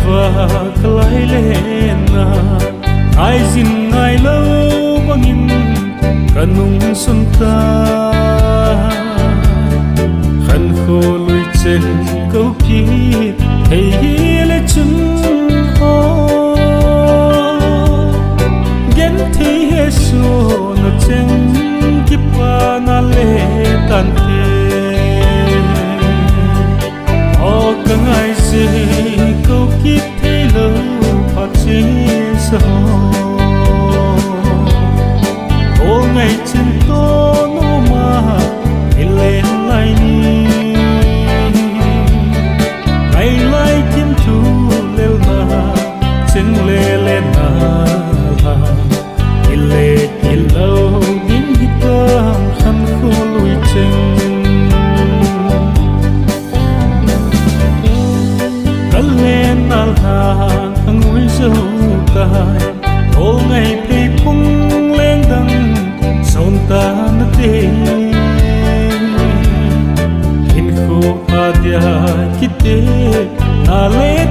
và lại lên na ai xin ai lâu bangin kanung xuân ta khăn khô lùi trên câu kia hay lệ chân ho gen thì hết số nó chân kip na lệ tan cả ngày gì câu kiếp thấy lâu phát triển sao ô ngày chân to nó mà thì lên lại đi ngày lại kiếm thu lêu na chân lê lên na thì lê thì lâu đến hít tâm khăn khô lùi chân lên al hàng ang uy dâu cài ô ngày thì phung lên đằng sôn ta nát đê hin khô adia kite na lên